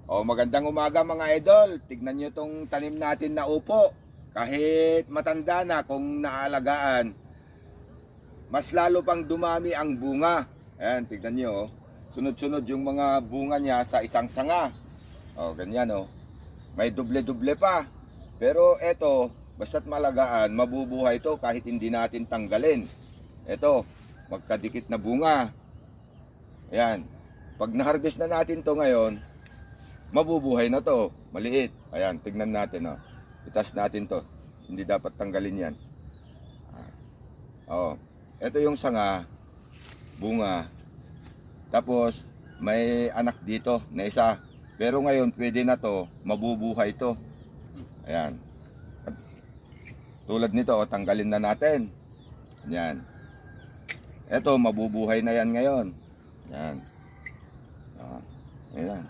Magandang umaga mga idol. Tignan nyo tong tanim natin na upo. Kahit matanda na kung naalagaan, mas lalo pang dumami ang bunga. Ayan, tignan nyo. Sunod-sunod yung mga bunga niya sa isang sanga. Ganyan May duble-duble pa. Pero eto, basta't malagaan, mabubuhay to kahit hindi natin tanggalin. Eto, magkadikit na bunga. Ayan. Pag na-harvest na natin to ngayon, mabubuhay na to, maliit. Ayan, tignan natin Itas natin to. Hindi dapat tanggalin yan. Ito yung sanga, bunga. Tapos may anak dito na isa. Pero ngayon pwede na to, mabubuhay to. Ayan. Tulad nito, tanggalin na natin. Ayan. Ito, mabubuhay na yan ngayon. Ayan. Ayan.